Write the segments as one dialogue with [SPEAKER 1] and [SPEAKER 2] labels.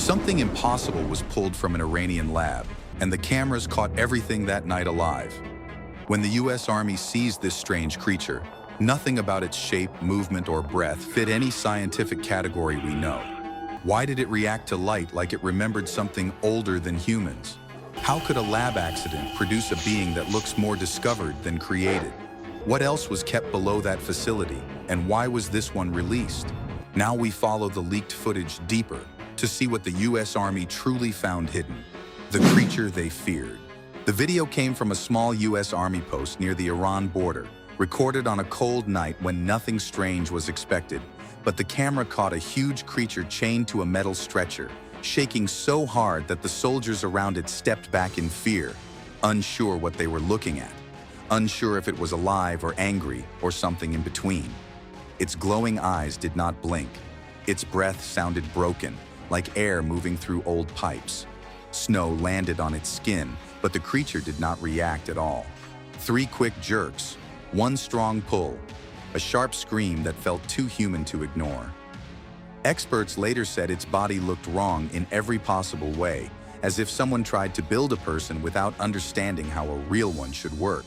[SPEAKER 1] Something impossible was pulled from an Iranian lab, and the cameras caught everything that night alive. When the US Army seized this strange creature, nothing about its shape, movement, or breath fit any scientific category we know. Why did it react to light like it remembered something older than humans? How could a lab accident produce a being that looks more discovered than created? What else was kept below that facility, and why was this one released? Now we follow the leaked footage deeper to see what the US Army truly found hidden, the creature they feared. The video came from a small US Army post near the Iran border, recorded on a cold night when nothing strange was expected, but the camera caught a huge creature chained to a metal stretcher, shaking so hard that the soldiers around it stepped back in fear, unsure what they were looking at, unsure if it was alive or angry or something in between. Its glowing eyes did not blink. Its breath sounded broken, like air moving through old pipes. Snow landed on its skin, but the creature did not react at all. 3 quick jerks, 1 strong pull, a sharp scream that felt too human to ignore. Experts later said its body looked wrong in every possible way, as if someone tried to build a person without understanding how a real one should work,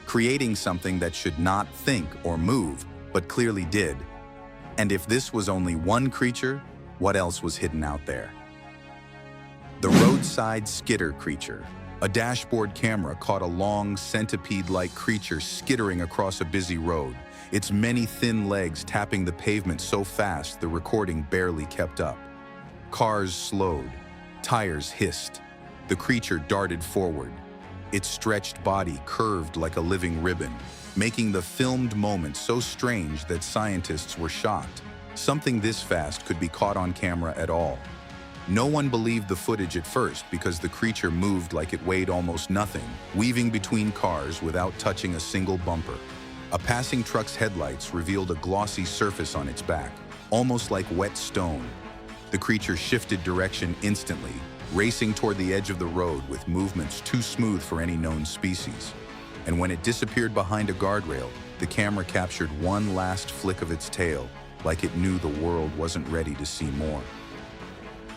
[SPEAKER 1] creating something that should not think or move, but clearly did. And if this was only one creature, what else was hidden out there? The roadside skitter creature. A dashboard camera caught a long, centipede-like creature skittering across a busy road, its many thin legs tapping the pavement so fast the recording barely kept up. Cars slowed, tires hissed. The creature darted forward. Its stretched body curved like a living ribbon, making the filmed moment so strange that scientists were shocked. Something this fast could be caught on camera at all. No one believed the footage at first because the creature moved like it weighed almost nothing, weaving between cars without touching a single bumper. A passing truck's headlights revealed a glossy surface on its back, almost like wet stone. The creature shifted direction instantly, racing toward the edge of the road with movements too smooth for any known species. And when it disappeared behind a guardrail, the camera captured one last flick of its tail, like it knew the world wasn't ready to see more.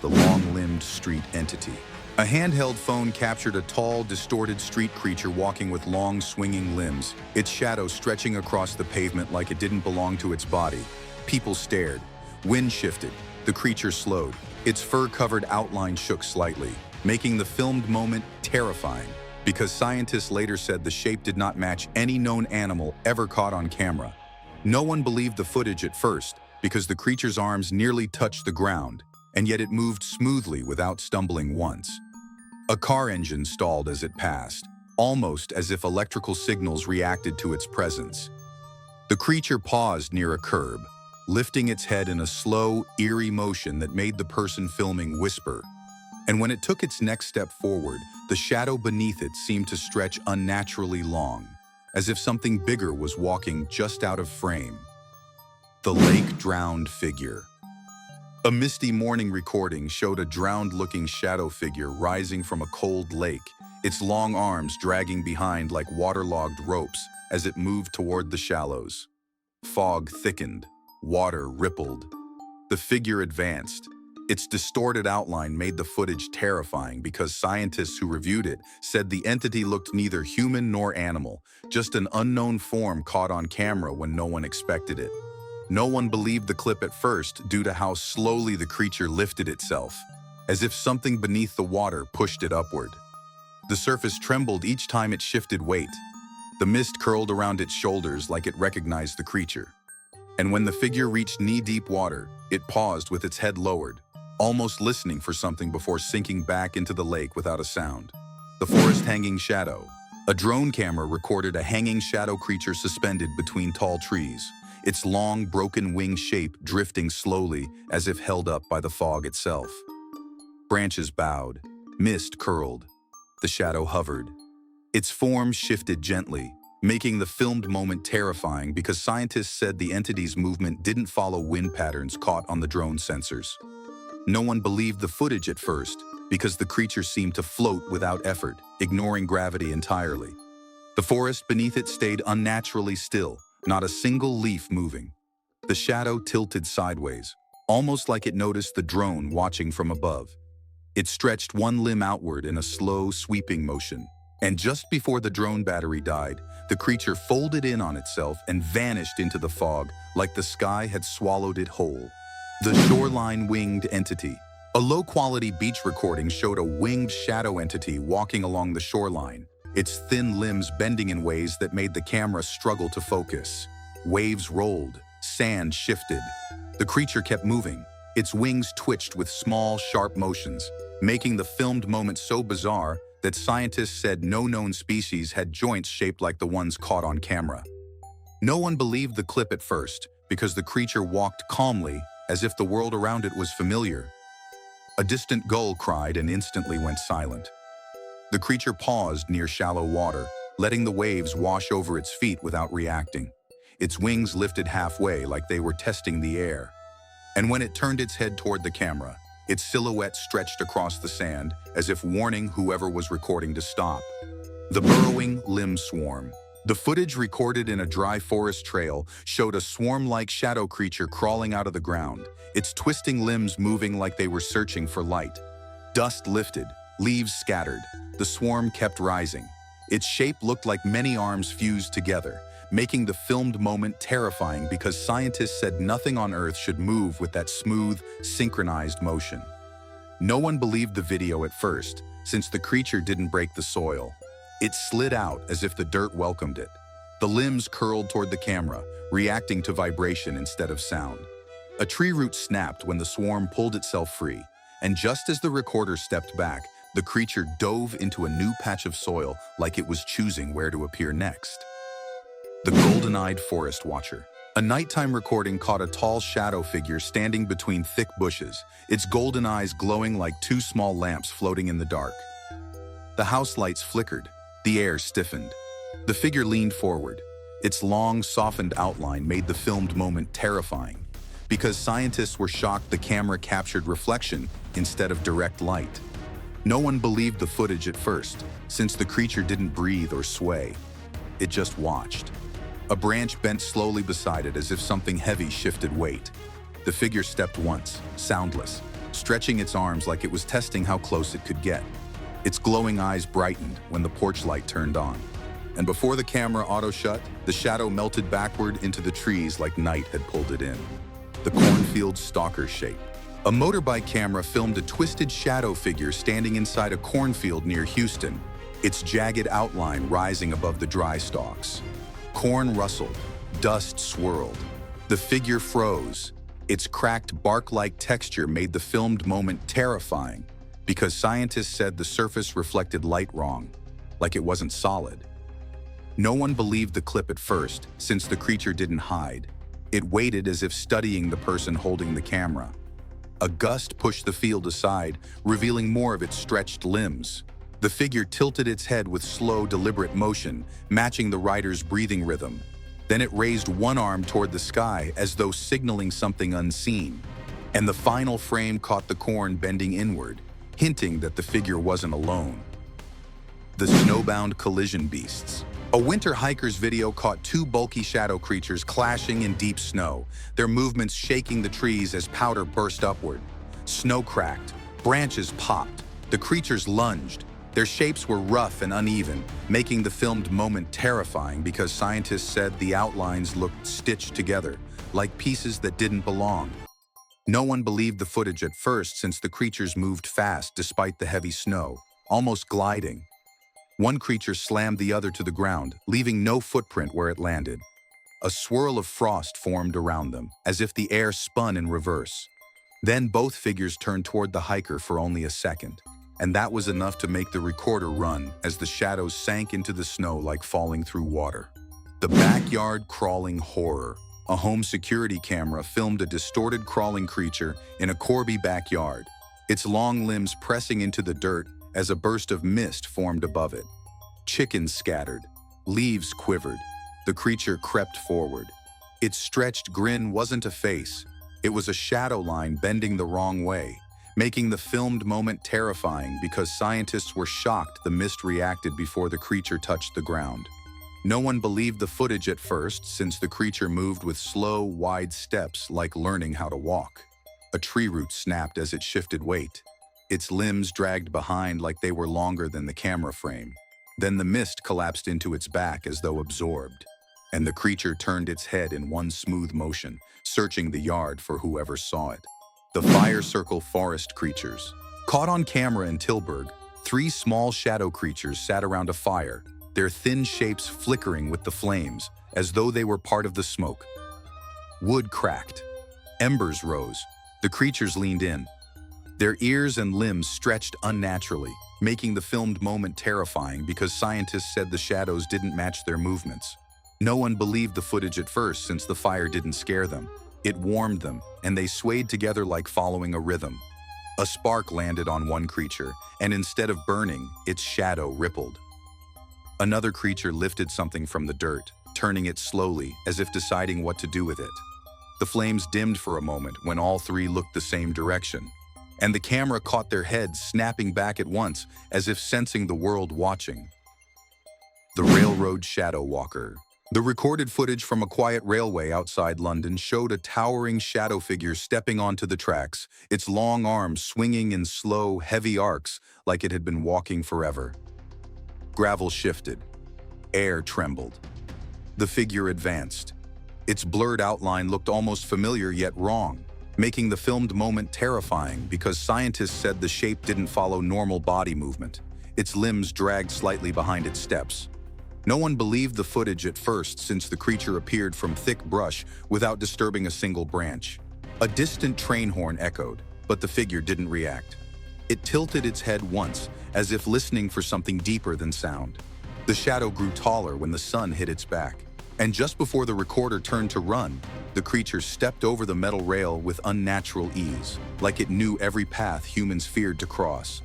[SPEAKER 1] The long-limbed street entity. A handheld phone captured a tall, distorted street creature walking with long, swinging limbs, its shadow stretching across the pavement like it didn't belong to its body. People stared. Wind shifted. The creature slowed. Its fur-covered outline shook slightly, making the filmed moment terrifying, because scientists later said the shape did not match any known animal ever caught on camera. No one believed the footage at first because the creature's arms nearly touched the ground, and yet it moved smoothly without stumbling once. A car engine stalled as it passed, almost as if electrical signals reacted to its presence. The creature paused near a curb, lifting its head in a slow, eerie motion that made the person filming whisper. And when it took its next step forward, the shadow beneath it seemed to stretch unnaturally long, as if something bigger was walking just out of frame. The lake-drowned figure. A misty morning recording showed a drowned-looking shadow figure rising from a cold lake, its long arms dragging behind like waterlogged ropes as it moved toward the shallows. Fog thickened, water rippled. The figure advanced. Its distorted outline made the footage terrifying because scientists who reviewed it said the entity looked neither human nor animal, just an unknown form caught on camera when no one expected it. No one believed the clip at first due to how slowly the creature lifted itself, as if something beneath the water pushed it upward. The surface trembled each time it shifted weight. The mist curled around its shoulders like it recognized the creature. And when the figure reached knee-deep water, it paused with its head lowered, almost listening for something before sinking back into the lake without a sound. The forest hanging shadow. A drone camera recorded a hanging shadow creature suspended between tall trees, its long, broken wing shape drifting slowly as if held up by the fog itself. Branches bowed, mist curled. The shadow hovered. Its form shifted gently, making the filmed moment terrifying because scientists said the entity's movement didn't follow wind patterns caught on the drone sensors. No one believed the footage at first because the creature seemed to float without effort, ignoring gravity entirely. The forest beneath it stayed unnaturally still, not a single leaf moving. The shadow tilted sideways, almost like it noticed the drone watching from above. It stretched one limb outward in a slow, sweeping motion. And just before the drone battery died, the creature folded in on itself and vanished into the fog like the sky had swallowed it whole. The Shoreline winged entity. A low-quality beach recording showed a winged shadow entity walking along the shoreline, its thin limbs bending in ways that made the camera struggle to focus. Waves rolled, sand shifted. The creature kept moving. Its wings twitched with small, sharp motions, making the filmed moment so bizarre that scientists said no known species had joints shaped like the ones caught on camera. No one believed the clip at first because the creature walked calmly as if the world around it was familiar. A distant gull cried and instantly went silent. The creature paused near shallow water, letting the waves wash over its feet without reacting. Its wings lifted halfway like they were testing the air. And when it turned its head toward the camera, its silhouette stretched across the sand as if warning whoever was recording to stop. The burrowing limb swarm. The footage recorded in a dry forest trail showed a swarm-like shadow creature crawling out of the ground, its twisting limbs moving like they were searching for light. Dust lifted, leaves scattered. The swarm kept rising. Its shape looked like many arms fused together, making the filmed moment terrifying because scientists said nothing on Earth should move with that smooth, synchronized motion. No one believed the video at first, since the creature didn't break the soil. It slid out as if the dirt welcomed it. The limbs curled toward the camera, reacting to vibration instead of sound. A tree root snapped when the swarm pulled itself free, and just as the recorder stepped back, the creature dove into a new patch of soil like it was choosing where to appear next. The golden-eyed forest watcher. A nighttime recording caught a tall shadow figure standing between thick bushes, its golden eyes glowing like two small lamps floating in the dark. The house lights flickered. The air stiffened. The figure leaned forward. Its long, softened outline made the filmed moment terrifying, because scientists were shocked the camera captured reflection instead of direct light. No one believed the footage at first, since the creature didn't breathe or sway. It just watched. A branch bent slowly beside it as if something heavy shifted weight. The figure stepped once, soundless, stretching its arms like it was testing how close it could get. Its glowing eyes brightened when the porch light turned on. And before the camera auto-shut, the shadow melted backward into the trees like night had pulled it in. The Cornfield stalker shape. A motorbike camera filmed a twisted shadow figure standing inside a cornfield near Houston, its jagged outline rising above the dry stalks. Corn rustled, dust swirled. The figure froze. Its cracked bark-like texture made the filmed moment terrifying, because scientists said the surface reflected light wrong, like it wasn't solid. No one believed the clip at first, since the creature didn't hide. It waited as if studying the person holding the camera. A gust pushed the field aside, revealing more of its stretched limbs. The figure tilted its head with slow, deliberate motion, matching the rider's breathing rhythm. Then it raised one arm toward the sky as though signaling something unseen. And the final frame caught the corn bending inward, hinting that the figure wasn't alone. The Snowbound collision beasts. A winter hiker's video caught two bulky shadow creatures clashing in deep snow, their movements shaking the trees as powder burst upward. Snow cracked, branches popped, the creatures lunged. Their shapes were rough and uneven, making the filmed moment terrifying because scientists said the outlines looked stitched together, like pieces that didn't belong. No one believed the footage at first since the creatures moved fast despite the heavy snow, almost gliding. One creature slammed the other to the ground, leaving no footprint where it landed. A swirl of frost formed around them, as if the air spun in reverse. Then both figures turned toward the hiker for only a second, and that was enough to make the recorder run as the shadows sank into the snow like falling through water. The backyard crawling horror. A home security camera filmed a distorted crawling creature in a Corby backyard, its long limbs pressing into the dirt as a burst of mist formed above it. Chickens scattered, leaves quivered. The creature crept forward. Its stretched grin wasn't a face. It was a shadow line bending the wrong way, making the filmed moment terrifying because scientists were shocked the mist reacted before the creature touched the ground. No one believed the footage at first since the creature moved with slow, wide steps like learning how to walk. A tree root snapped as it shifted weight. its limbs dragged behind like they were longer than the camera frame. Then the mist collapsed into its back as though absorbed, and the creature turned its head in one smooth motion, searching the yard for whoever saw it. The fire circle forest creatures. Caught on camera in Tilburg, 3 small shadow creatures sat around a fire, their thin shapes flickering with the flames, as though they were part of the smoke. Wood cracked. Embers rose. The creatures leaned in. Their ears and limbs stretched unnaturally, making the filmed moment terrifying because scientists said the shadows didn't match their movements. No one believed the footage at first since the fire didn't scare them. It warmed them, and they swayed together like following a rhythm. A spark landed on one creature, and instead of burning, its shadow rippled. Another creature lifted something from the dirt, turning it slowly, as if deciding what to do with it. The flames dimmed for a moment when all 3 looked the same direction, and the camera caught their heads snapping back at once, as if sensing the world watching. The Railroad Shadow Walker. The recorded footage from a quiet railway outside London showed a towering shadow figure stepping onto the tracks, its long arms swinging in slow, heavy arcs like it had been walking forever. Gravel shifted. Air trembled. The figure advanced. Its blurred outline looked almost familiar yet wrong, making the filmed moment terrifying because scientists said the shape didn't follow normal body movement. Its limbs dragged slightly behind its steps. No one believed the footage at first since the creature appeared from thick brush without disturbing a single branch. A distant train horn echoed, but the figure didn't react. It tilted its head once, as if listening for something deeper than sound. The shadow grew taller when the sun hit its back, and just before the recorder turned to run, the creature stepped over the metal rail with unnatural ease, like it knew every path humans feared to cross.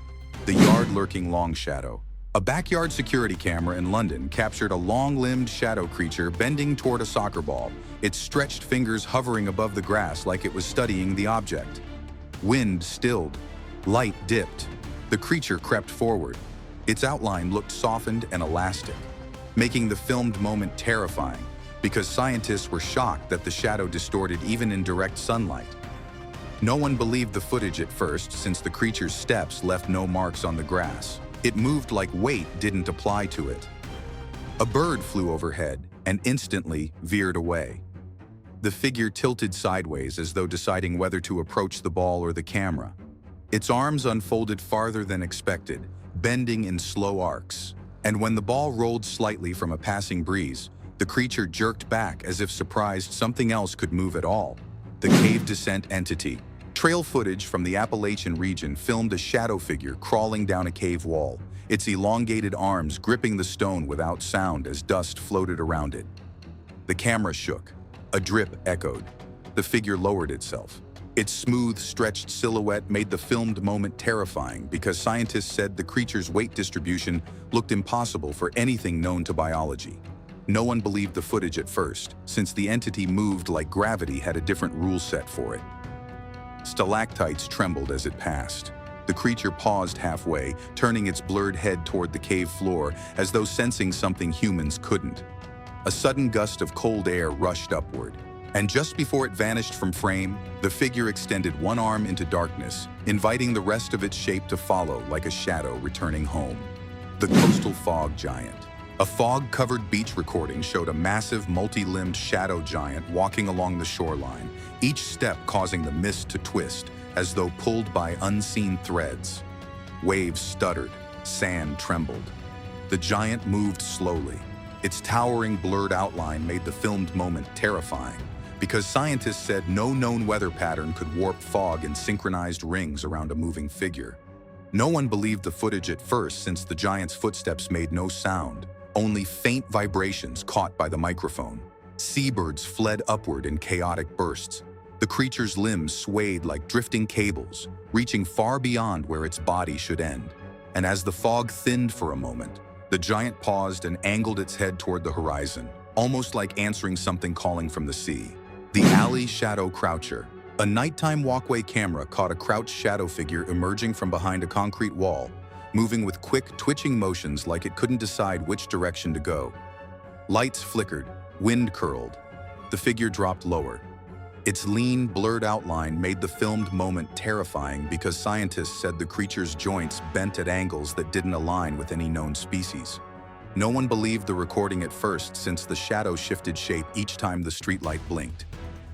[SPEAKER 1] The yard-lurking long shadow. A backyard security camera in London captured a long-limbed shadow creature bending toward a soccer ball, its stretched fingers hovering above the grass like it was studying the object. Wind stilled. Light dipped. The creature crept forward. Its outline looked softened and elastic, making the filmed moment terrifying because scientists were shocked that the shadow distorted even in direct sunlight. No one believed the footage at first since the creature's steps left no marks on the grass. It moved like weight didn't apply to it. A bird flew overhead and instantly veered away. The figure tilted sideways as though deciding whether to approach the ball or the camera. Its arms unfolded farther than expected, bending in slow arcs. And when the ball rolled slightly from a passing breeze, the creature jerked back as if surprised something else could move at all. The cave descent entity. Trail footage from the Appalachian region filmed a shadow figure crawling down a cave wall, its elongated arms gripping the stone without sound as dust floated around it. The camera shook. A drip echoed. The figure lowered itself. Its smooth, stretched silhouette made the filmed moment terrifying because scientists said the creature's weight distribution looked impossible for anything known to biology. No one believed the footage at first, since the entity moved like gravity had a different rule set for it. Stalactites trembled as it passed. The creature paused halfway, turning its blurred head toward the cave floor as though sensing something humans couldn't. A sudden gust of cold air rushed upward, and just before it vanished from frame, the figure extended one arm into darkness, inviting the rest of its shape to follow like a shadow returning home. The coastal fog giant. A fog-covered beach recording showed a massive, multi-limbed shadow giant walking along the shoreline, each step causing the mist to twist, as though pulled by unseen threads. Waves stuttered, sand trembled. The giant moved slowly. Its towering, blurred outline made the filmed moment terrifying, because scientists said no known weather pattern could warp fog in synchronized rings around a moving figure. No one believed the footage at first since the giant's footsteps made no sound, only faint vibrations caught by the microphone. Seabirds fled upward in chaotic bursts. The creature's limbs swayed like drifting cables, reaching far beyond where its body should end. And as the fog thinned for a moment, the giant paused and angled its head toward the horizon, almost like answering something calling from the sea. The Alley Shadow Croucher. A nighttime walkway camera caught a crouched shadow figure emerging from behind a concrete wall, moving with quick, twitching motions like it couldn't decide which direction to go. Lights flickered, wind curled. The figure dropped lower. Its lean, blurred outline made the filmed moment terrifying because scientists said the creature's joints bent at angles that didn't align with any known species. No one believed the recording at first since the shadow shifted shape each time the streetlight blinked.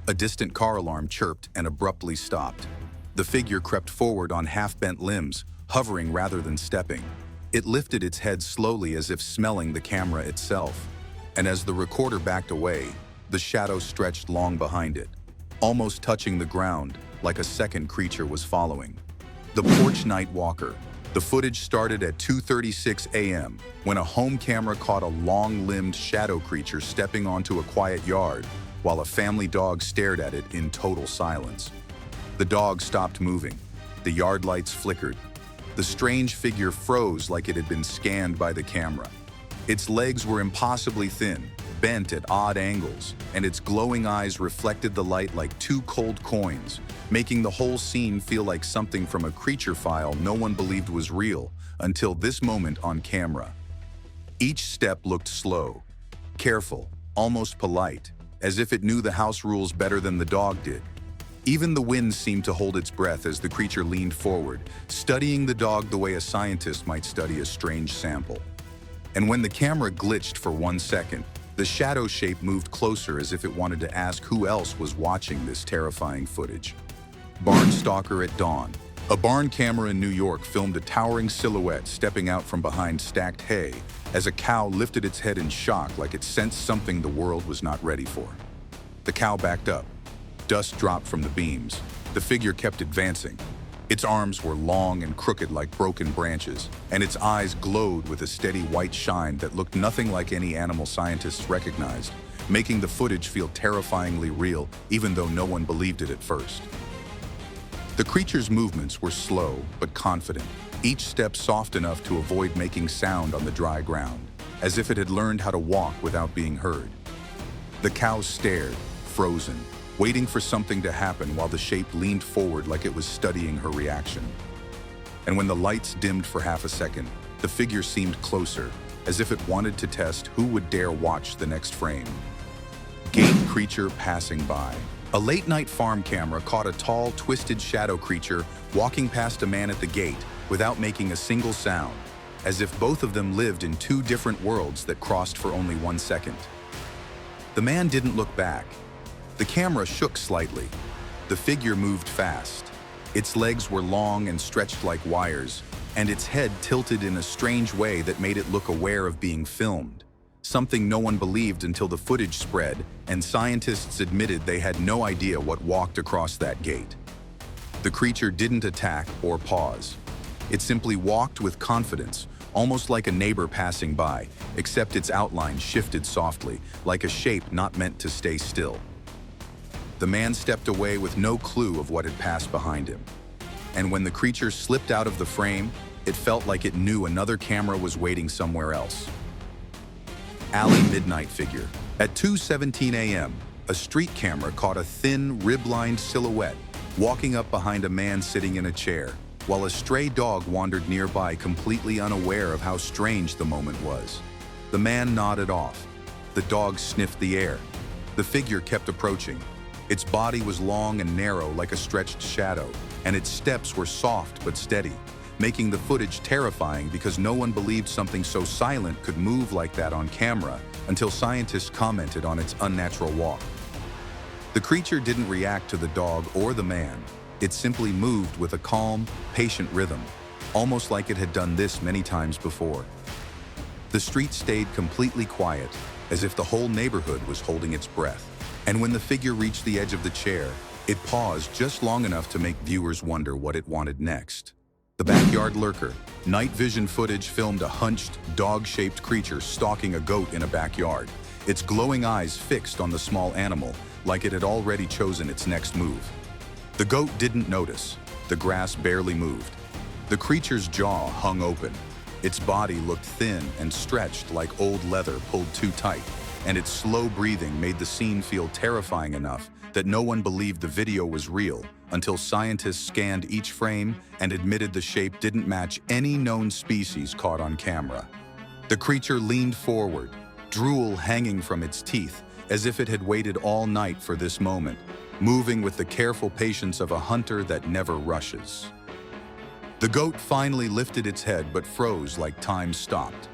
[SPEAKER 1] A distant car alarm chirped and abruptly stopped. The figure crept forward on half-bent limbs, hovering rather than stepping. It lifted its head slowly as if smelling the camera itself. And as the recorder backed away, the shadow stretched long behind it, almost touching the ground like a second creature was following. The Porch night walker. The footage started at 2:36 a.m. when a home camera caught a long-limbed shadow creature stepping onto a quiet yard while a family dog stared at it in total silence. The dog stopped moving. The yard lights flickered. The strange figure froze like it had been scanned by the camera. Its legs were impossibly thin, bent at odd angles, and its glowing eyes reflected the light like two cold coins, making the whole scene feel like something from a creature file no one believed was real until this moment on camera. Each step looked slow, careful, almost polite, as if it knew the house rules better than the dog did. Even the wind seemed to hold its breath as the creature leaned forward, studying the dog the way a scientist might study a strange sample. And when the camera glitched for 1 second, the shadow shape moved closer as if it wanted to ask who else was watching this terrifying footage. Barn stalker at dawn. A barn camera in New York filmed a towering silhouette stepping out from behind stacked hay as a cow lifted its head in shock like it sensed something the world was not ready for. The cow backed up. Dust dropped from the beams. The figure kept advancing. Its arms were long and crooked like broken branches, and its eyes glowed with a steady white shine that looked nothing like any animal scientists recognized, making the footage feel terrifyingly real, even though no one believed it at first. The creature's movements were slow but confident, each step soft enough to avoid making sound on the dry ground, as if it had learned how to walk without being heard. The cow stared, frozen, waiting for something to happen while the shape leaned forward like it was studying her reaction. And when the lights dimmed for half a second, the figure seemed closer, as if it wanted to test who would dare watch the next frame. Gate creature passing by. A late-night farm camera caught a tall, twisted shadow creature walking past a man at the gate without making a single sound, as if both of them lived in two different worlds that crossed for only 1 second. The man didn't look back. The camera shook slightly. The figure moved fast. Its legs were long and stretched like wires, and its head tilted in a strange way that made it look aware of being filmed. Something no one believed until the footage spread and scientists admitted they had no idea what walked across that gate. The creature didn't attack or pause. It simply walked with confidence, almost like a neighbor passing by, except its outline shifted softly, like a shape not meant to stay still. The man stepped away with no clue of what had passed behind him. And when the creature slipped out of the frame, it felt like it knew another camera was waiting somewhere else. Alley midnight figure. At 2:17 a.m., a street camera caught a thin, rib-lined silhouette walking up behind a man sitting in a chair, while a stray dog wandered nearby completely unaware of how strange the moment was. The man nodded off. The dog sniffed the air. The figure kept approaching. Its body was long and narrow like a stretched shadow, and its steps were soft but steady, making the footage terrifying because no one believed something so silent could move like that on camera until scientists commented on its unnatural walk. The creature didn't react to the dog or the man. It simply moved with a calm, patient rhythm, almost like it had done this many times before. The street stayed completely quiet, as if the whole neighborhood was holding its breath. And when the figure reached the edge of the chair, it paused just long enough to make viewers wonder what it wanted next. The backyard lurker. Night vision footage filmed a hunched, dog-shaped creature stalking a goat in a backyard, its glowing eyes fixed on the small animal, like it had already chosen its next move. The goat didn't notice. The grass barely moved. The creature's jaw hung open. Its body looked thin and stretched like old leather pulled too tight, and its slow breathing made the scene feel terrifying enough that no one believed the video was real until scientists scanned each frame and admitted the shape didn't match any known species caught on camera. The creature leaned forward, drool hanging from its teeth, as if it had waited all night for this moment. moving with the careful patience of a hunter that never rushes. The goat finally lifted its head but froze like time stopped.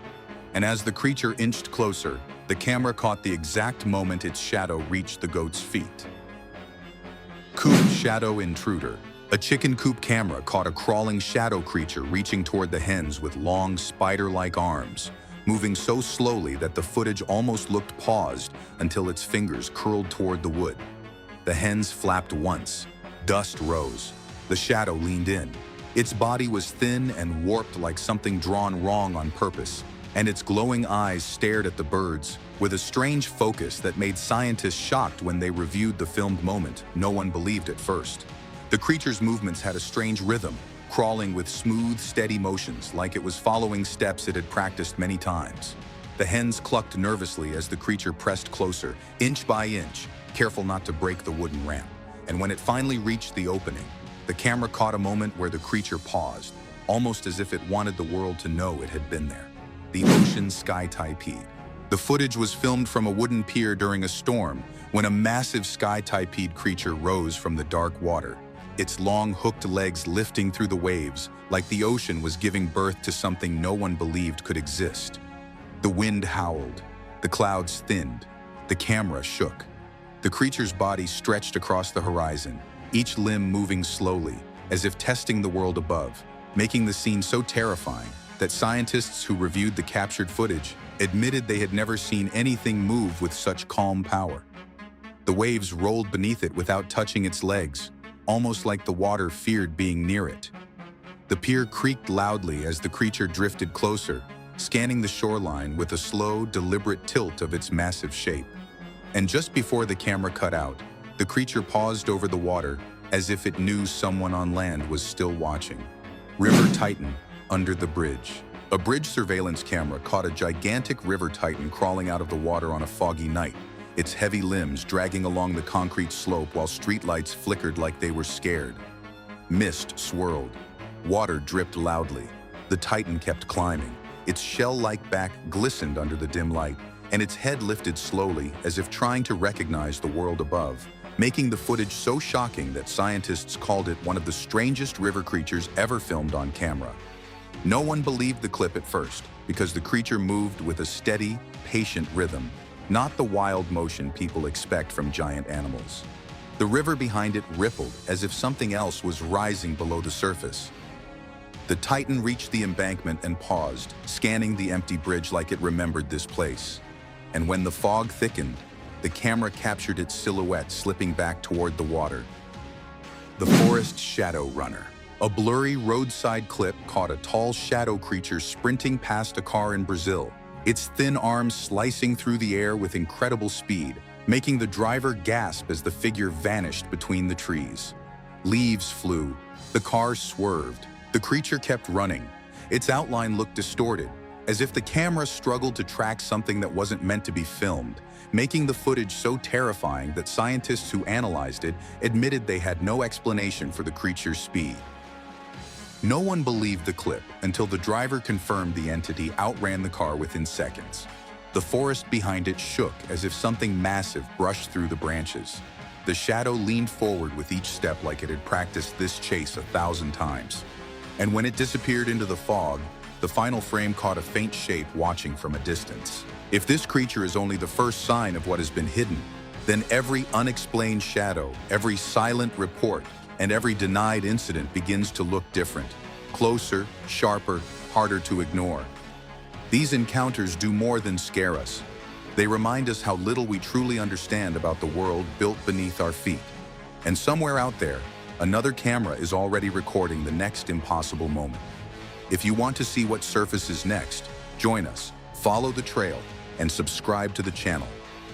[SPEAKER 1] And as the creature inched closer, the camera caught the exact moment its shadow reached the goat's feet. Coop shadow intruder. A chicken coop camera caught a crawling shadow creature reaching toward the hens with long spider-like arms, moving so slowly that the footage almost looked paused until its fingers curled toward the wood. The hens flapped once. Dust rose. The shadow leaned in. Its body was thin and warped like something drawn wrong on purpose, and its glowing eyes stared at the birds with a strange focus that made scientists shocked when they reviewed the filmed moment. No one believed at first. The creature's movements had a strange rhythm, crawling with smooth, steady motions like it was following steps it had practiced many times. The hens clucked nervously as the creature pressed closer, inch by inch, careful not to break the wooden ramp. And when it finally reached the opening, the camera caught a moment where the creature paused, almost as if it wanted the world to know it had been there. The ocean sky tipede. The footage was filmed from a wooden pier during a storm when a massive sky tipede creature rose from the dark water, its long hooked legs lifting through the waves like the ocean was giving birth to something no one believed could exist. The wind howled, the clouds thinned, the camera shook. The creature's body stretched across the horizon, each limb moving slowly, as if testing the world above, making the scene so terrifying that scientists who reviewed the captured footage admitted they had never seen anything move with such calm power. The waves rolled beneath it without touching its legs, almost like the water feared being near it. The pier creaked loudly as the creature drifted closer, scanning the shoreline with a slow, deliberate tilt of its massive shape. And just before the camera cut out, the creature paused over the water as if it knew someone on land was still watching. River Titan, under the bridge. A bridge surveillance camera caught a gigantic river titan crawling out of the water on a foggy night, its heavy limbs dragging along the concrete slope while streetlights flickered like they were scared. Mist swirled. Water dripped loudly. The titan kept climbing. Its shell-like back glistened under the dim light, and its head lifted slowly as if trying to recognize the world above, making the footage so shocking that scientists called it one of the strangest river creatures ever filmed on camera. No one believed the clip at first because the creature moved with a steady, patient rhythm, not the wild motion people expect from giant animals. The river behind it rippled as if something else was rising below the surface. The titan reached the embankment and paused, scanning the empty bridge like it remembered this place. And when the fog thickened, the camera captured its silhouette slipping back toward the water. The forest shadow runner. A blurry roadside clip caught a tall shadow creature sprinting past a car in Brazil, its thin arms slicing through the air with incredible speed, making the driver gasp as the figure vanished between the trees. Leaves flew, the car swerved, the creature kept running. Its outline looked distorted, as if the camera struggled to track something that wasn't meant to be filmed, making the footage so terrifying that scientists who analyzed it admitted they had no explanation for the creature's speed. No one believed the clip until the driver confirmed the entity outran the car within seconds. The forest behind it shook as if something massive brushed through the branches. The shadow leaned forward with each step like it had practiced this chase 1,000 times. And when it disappeared into the fog, the final frame caught a faint shape watching from a distance. If this creature is only the first sign of what has been hidden, then every unexplained shadow, every silent report, and every denied incident begins to look different. Closer, sharper, harder to ignore. These encounters do more than scare us. They remind us how little we truly understand about the world built beneath our feet. And somewhere out there, another camera is already recording the next impossible moment. If you want to see what surfaces next, join us, follow the trail, and subscribe to the channel,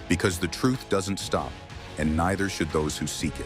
[SPEAKER 1] because the truth doesn't stop, and neither should those who seek it.